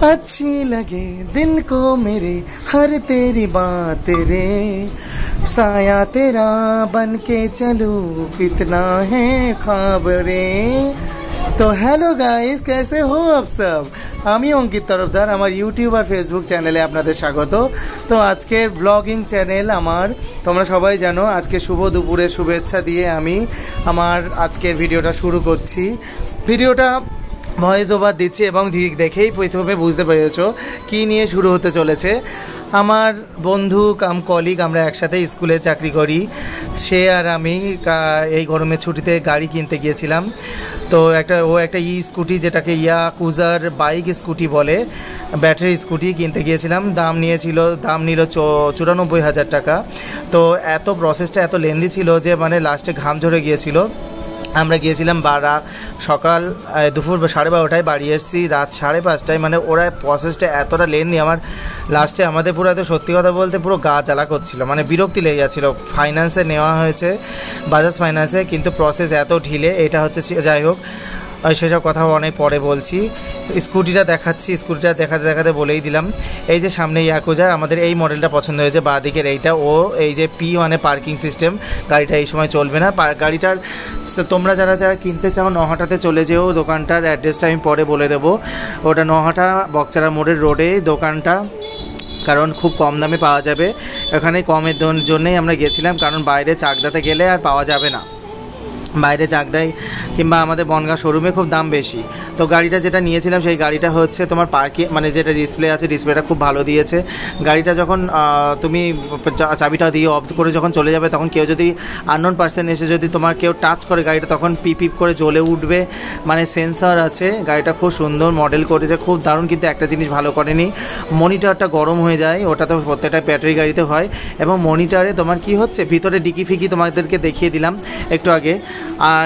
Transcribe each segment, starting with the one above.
अच्छी लगे दिल को मेरे हर तेरी बात रे, साया तेरा बन के चलूं कितना है ख्वाब रे। तो हेलो गाइस, कैसे हो आप सब? আমি অঙ্কিত তরফদার, আমার ইউটিউব আর ফেসবুক চ্যানেলে আপনাদের স্বাগত। তো আজকের ব্লগিং চ্যানেল আমার, তোমরা সবাই জানো। আজকে শুভ দুপুরের শুভেচ্ছা দিয়ে আমি আমার আজকের ভিডিওটা শুরু করছি। ভিডিওটা ভয়েস ওভার দিচ্ছি এবং ঠিক দেখেই প্রথমে বুঝতে পেরেছ কী নিয়ে শুরু হতে চলেছে। আমার বন্ধু কাম কলিগ, আমরা একসাথে স্কুলে চাকরি করি, সে আর আমি এই গরমের ছুটিতে গাড়ি কিনতে গিয়েছিলাম। তো ও একটা স্কুটি, যেটাকে ইয়াকুজার বাইক স্কুটি বলে, ব্যাটারি স্কুটি কিনতে গিয়েছিলাম। দাম নিল 94,000 টাকা। তো এত প্রসেসটা এত লেন্দি ছিল যে মানে লাস্টে ঘাম ঝরে গিয়েছিল। আমরা গিয়েছিলাম সকাল দুপুর 12:30টায়, বাড়ি এসেছি রাত 5:30টায়। মানে ওরা প্রসেসটা এতটা লেন্দি, আমার লাস্টে আমাদের পুরো এত, সত্যি কথা বলতে পুরো গা জ্বালা করছিল, মানে বিরক্তি লেগে যাচ্ছিলো। ফাইন্যান্সে নেওয়া হয়েছে, বাজাজ ফাইন্যান্সে, কিন্তু প্রসেস এত ঢিলে। এটা হচ্ছে, যাই হোক সেসব কথাও অনেক পরে বলছি। স্কুটিটা দেখাচ্ছি, স্কুটিটা দেখাতে বলেই দিলাম, এই যে সামনে ইয়াকুজা, আমাদের এই মডেলটা পছন্দ হয়েছে, বাঁ দিকের এইটা। ও এই যে P1 পার্কিং সিস্টেম, গাড়িটা এই সময় চলবে না। গাড়িটার তোমরা যারা কিনতে চাও নহাটাতে চলে যেও, দোকানটার অ্যাড্রেসটা আমি পরে বলে দেবো। ওটা নহাটা বকচারা মোড়ের রোডে দোকানটা, কারণ খুব কম দামে পাওয়া যাবে এখানে। কমের জন্যই আমরা গেছিলাম, কারণ বাইরে চাকদাতে গেলে আর পাওয়া যাবে না। বাইরে চাকদায় কিংবা আমাদের বনগাঁ শোরুমে খুব দাম বেশি। তো গাড়িটা যেটা নিয়েছিলাম সেই গাড়িটা হচ্ছে তোমার মানে যেটা ডিসপ্লে আছে, ডিসপ্লেটা খুব ভালো দিয়েছে। গাড়িটা যখন তুমি চাবিটা দিয়ে অফ করে যখন চলে যাবে, তখন কেউ যদি আননোন পার্সন এসে যদি তোমার কেউ টাচ করে গাড়িটা, তখন পিপ করে জ্বলে উঠবে, মানে সেন্সার আছে। গাড়িটা খুব সুন্দর মডেল করেছে, খুব দারুণ। কিন্তু একটা জিনিস ভালো করেনি, মনিটরটা গরম হয়ে যায়। ওটা তো প্রত্যেকটা ব্যাটারি গাড়িতে হয়। এবং মনিটরে তোমার কি হচ্ছে, ভিতরে ডিকি ফিকি তোমাদেরকে দেখিয়ে দিলাম একটু আগে,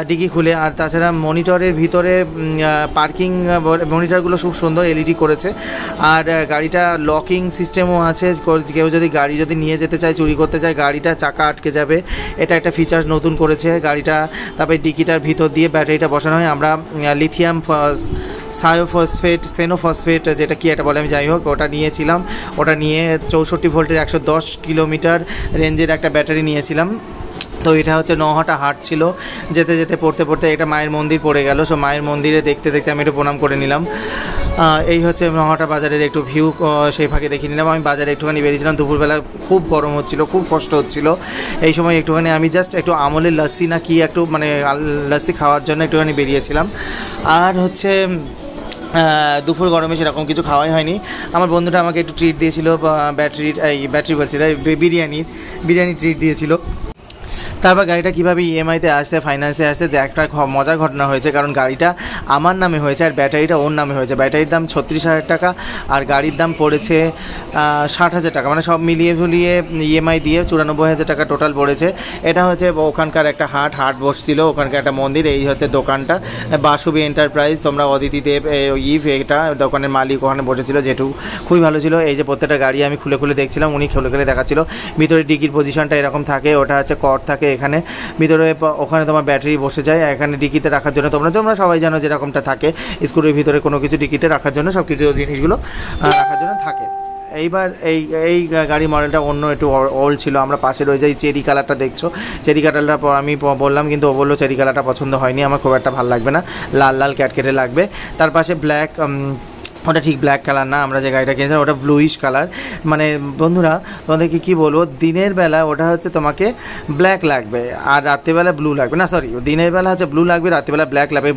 ডিকি খুলে। আর তাছাড়া মনিটরের ভিতরে পার্কিং মনিটরগুলো খুব সুন্দর এলইডি করেছে। আর গাড়িটা লকিং সিস্টেমও আছে, কেউ যদি গাড়ি নিয়ে যেতে চায়, চুরি করতে চায়, গাড়িটা চাকা আটকে যাবে। এটা একটা ফিচার্স নতুন করেছে গাড়িটা। তারপরে ডিকিটার ভিতর দিয়ে ব্যাটারিটা বসানো হয়। আমরা লিথিয়াম সেনোফসফেট যেটা কি এটা বলে, আমি যাই হোক ওটা নিয়েছিলাম। ওটা নিয়ে 64 ভোল্টের 110 কিলোমিটার রেঞ্জের একটা ব্যাটারি নিয়েছিলাম। তো এটা হচ্ছে নহাটা হাট ছিল। যেতে পড়তে এটা মায়ের মন্দির পড়ে গেল। সো মায়ের মন্দিরে দেখতে আমি একটু প্রণাম করে নিলাম। এই হচ্ছে নহাটা বাজারের একটু ভিউ, সেই ফাঁকে দেখিয়ে নিলাম। আমি বাজারে একটুখানি বেরিয়েছিলাম, দুপুরবেলা খুব গরম হচ্ছিল, খুব কষ্ট হচ্ছিল। এই সময় একটুখানি আমি জাস্ট একটু আমলের লস্যি না কি একটু, মানে লস্যি খাওয়ার জন্য একটুখানি বেরিয়েছিলাম। আর হচ্ছে দুপুর গরমে সেরকম কিছু খাওয়াই হয়নি। আমার বন্ধুটা আমাকে একটু ট্রিট দিয়েছিল, ব্যাটারি বলছি, বিরিয়ানি ট্রিট দিয়েছিল। তারপর গাড়িটা কীভাবে ইএমআইতে আসছে, ফাইন্যান্সে আসছে, যে একটা মজার ঘটনা হয়েছে। কারণ গাড়িটা আমার নামে হয়েছে আর ব্যাটারিটা ওর নামে হয়েছে। ব্যাটারির দাম 36,000 টাকা আর গাড়ির দাম পড়েছে 60,000 টাকা, মানে সব মিলিয়ে ইএমআই দিয়ে 94,000 টাকা টোটাল পড়েছে। এটা হচ্ছে ওখানকার একটা হাট বসছিল, ওখানকার একটা মন্দির। এই হচ্ছে দোকানটা, বাসুবি এন্টারপ্রাইজ। তোমরা অদিতি দেব এটা দোকানের মালিক ওখানে বসেছিল, যেটু খুবই ভালো ছিল। এই যে প্রত্যেকটা গাড়ি আমি খুলে দেখছিলাম, উনি খুলে দেখাচ্ছিল। ভিতরে ডিকির পজিশনটা এরকম থাকে, ওটা হচ্ছে কর থাকে এখানে ভিতরে, ওখানে তোমার ব্যাটারি বসে যায়। এখানে ডিকিতে রাখার জন্য তোমরা সবাই জানো যেরকমটা থাকে স্কুটির ভিতরে কোনো কিছু ডিকিতে রাখার জন্য, সব কিছু জিনিসগুলো রাখার জন্য থাকে। এইবার এই গাড়ি মডেলটা অন্য একটু ওল্ড ছিল। আমরা পাশে রয়ে যাই, চেরি কালারটা দেখছো, চেরি কালারটা আমি বললাম, কিন্তু ও বললো চেরি কালারটা পছন্দ হয়নি, আমার খুব একটা ভালো লাগবে না, লাল ক্যাটকেটে লাগবে। তার পাশে ব্ল্যাক, ওটা ঠিক ব্ল্যাক কালার না, আমরা যে গাড়িটা কিনেছিলাম ওটা ব্লুইশ কালার। মানে বন্ধুরা তোমাদেরকে কী বলবো, দিনের বেলা ওটা হচ্ছে তোমাকে ব্ল্যাক লাগবে আর রাত্রিবেলা ব্লু লাগবে না, সরি, দিনের বেলা হচ্ছে ব্লু লাগবে, রাত্রিবেলা ব্ল্যাক লাগবে,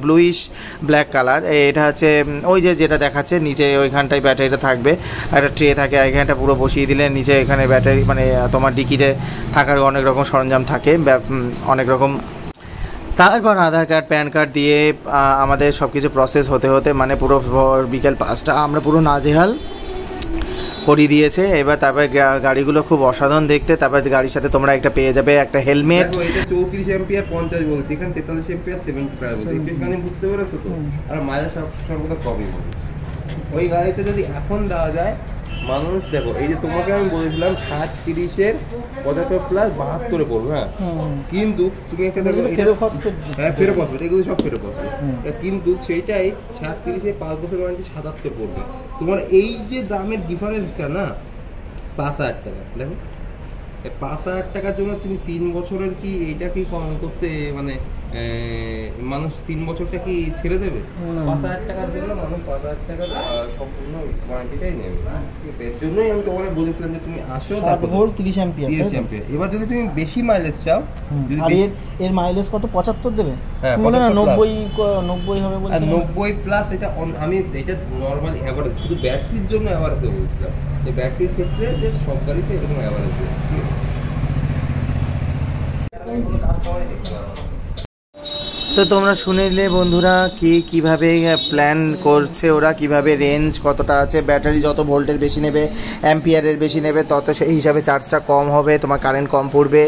ব্লুইশ ব্ল্যাক কালার। এটা হচ্ছে ওই যেটা দেখাচ্ছে নিচে, ওইখানটায় ব্যাটারিটা থাকবে, একটা ট্রে থাকে, এখানটা পুরো বসিয়ে দিলে নিচে এখানে ব্যাটারি, মানে তোমার ডিকিতে থাকার অনেক রকম সরঞ্জাম থাকে, অনেক রকম। তারপর আধার কার্ড, প্যান কার্ড দিয়ে আমাদের সব কিছু প্রসেস হতে মানে পুরো বিকেল 5টা আমরা পুরো নাজেহাল করিয়ে দিয়েছে। এবার তারপরে গাড়িগুলো খুব অসাধারণ দেখতে। তারপর গাড়ির সাথে তোমরা একটা পেয়ে যাবে একটা হেলমেট। 34 এম্পিয়ার 50 বলছি, এখানে 43 এম্পিয়ার 75 বলছি। এখানে বুঝতে পেরেছো তো? আর মাইলেজ সর্বদা কমই হবে। ওই গাড়িতে যদি এখন দেওয়া যায় মানুষ দেখো, এই যে তোমাকে আমি বলেছিলাম 60-30-এর 75+72-এ পড়বে, হ্যাঁ, কিন্তু তুমি একটা দেখো হ্যাঁ ফেরোফসফেট, এগুলো সব ফেরোফসফেট, কিন্তু সেইটাই 60-30-এ 5 বছর মানে 77 পড়বে। তোমার এই যে দামের ডিফারেন্সটা না 5,000 টাকা, দেখো 5,000 টাকার জন্য তুমি 3 বছরের কি এইটা কি করতে মানে মানুষ 3 বছরটা কি ছেড়ে দেবে? 5,000 টাকার জন্য মানুষ 5,000 টাকার সম্পূর্ণ ওয়ারেন্টিটাই নেবে। এর জন্যই আমি তোমাকে বলেছিলাম যে তুমি আসো, তারপর 30 অ্যাম্পিয়ার। এবার যদি তুমি বেশি মাইলেজ চাও, আর এর মাইলেজ কত 75 দেবে? হ্যাঁ, মানে 90 হবে বলছি। আর 90+, এটা আমি এটা নরমাল এভারেজ, শুধু ব্যাটারির জন্য এভারেজ বলছিলাম। এই ব্যাটারির ক্ষেত্রে যে সব গাড়িতে এরকম এভারেজ দেবে। তো তোমরা শুনিলে বন্ধুরা কিভাবে প্ল্যান করছে ওরা, কিভাবে রেঞ্জ কতটা আছে, ব্যাটারি যত ভোল্টের বেশি নেবে, অ্যাম্পিয়ারের বেশি নেবে, তত সেই হিসাবে চার্জটা কম হবে, তোমার কারেন্ট কম পড়বে,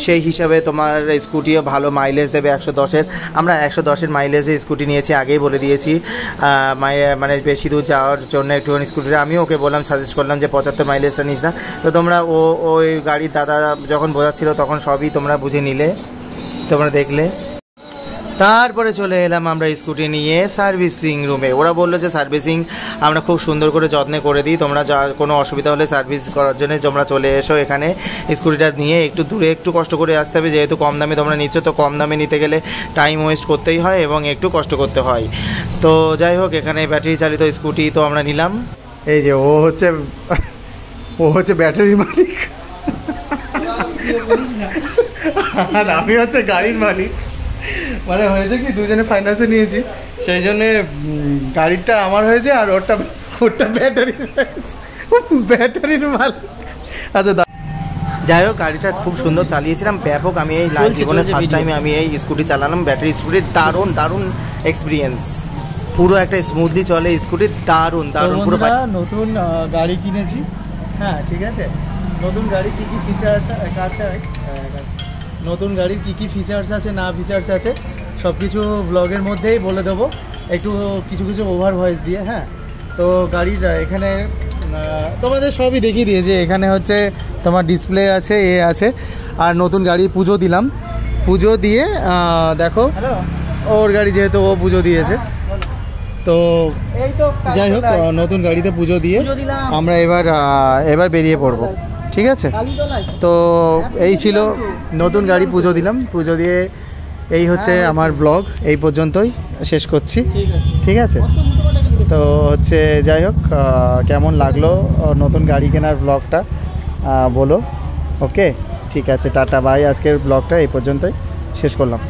সেই হিসাবে তোমার স্কুটিও ভালো মাইলেজ দেবে 110-এর। আমরা 110-এর মাইলেজে স্কুটি নিয়েছি, আগেই বলে দিয়েছি। মানে বেশি দূর যাওয়ার জন্য একটুখানি স্কুটিটা আমি ওকে বললাম, সাজেস্ট করলাম যে 75 মাইলেজটা নিস না। তো তোমরা ওই গাড়ির দাদা যখন বোঝাচ্ছিল তখন সবই তোমরা বুঝে নিলে, তোমরা দেখলে। তারপরে চলে এলাম আমরা স্কুটি নিয়ে সার্ভিসিং রুমে। ওরা বললো যে সার্ভিসিং আমরা খুব সুন্দর করে যত্নে করে দিই, তোমরা যা কোনো অসুবিধা হলে সার্ভিস করার জন্য তোমরা চলে এসো এখানে। স্কুটিটা নিয়ে একটু দূরে একটু কষ্ট করে আসতে হবে, যেহেতু কম দামে তোমরা নিচ্ছ, তো কম দামে নিতে গেলে টাইম ওয়েস্ট করতেই হয় এবং একটু কষ্ট করতে হয়। তো যাই হোক, এখানে ব্যাটারি চালিত স্কুটি তো আমরা নিলাম। এই যে ও হচ্ছে ব্যাটারির মালিক আর আমি হচ্ছে গাড়ির মালিক। মানে হয়েছে কি, দুজনে ফাইন্যান্সে নিয়েছি, সেই জন্যে গাড়িটা আমার হয়েছে আর ওরটা ব্যাটারির মাল। আচ্ছা, যাই হোক, গাড়িটা খুব সুন্দর চালিয়েছিলাম, ব্যাপক। আমি এই লাইফ জীবনে ফার্স্ট টাইমে আমি এই স্কুটি চালালাম, ব্যাটারি স্কুটির দারুণ এক্সপিরিয়েন্স, পুরো একটা স্মুথলি চলে স্কুটি, দারুণ পুরো। নতুন গাড়ি কিনেছি, হ্যাঁ ঠিক আছে, নতুন গাড়ি কী কী ফিচার্স আছে, নতুন গাড়ির কী কী ফিচার্স আছে না ফিচার্স আছে সব কিছু ব্লগের মধ্যেই বলে দেবো, একটু কিছু ওভার ভয়েস দিয়ে। হ্যাঁ, তো গাড়ির এখানে তোমাদের সবই দেখিয়ে দিয়েছে। এখানে হচ্ছে তোমার ডিসপ্লে আছে, আছে। আর নতুন গাড়ি পুজো দিলাম, পুজো দিয়ে দেখো ওর গাড়ি যেহেতু ও পুজো দিয়েছে, তো যাই হোক নতুন গাড়িতে পুজো দিয়ে আমরা এবার বেরিয়ে পড়বো, ঠিক আছে। তো এই ছিল নতুন গাড়ি পুজো দিলাম, পুজো দিয়ে এই হচ্ছে আমার ব্লগ, এই পর্যন্তই শেষ করছি, ঠিক আছে। তো হচ্ছে যাই হোক, কেমন লাগলো নতুন গাড়ি কেনার ব্লগটা বলো, ওকে ঠিক আছে, টাটা বাই। আজকের ব্লগটা এই পর্যন্তই শেষ করলাম।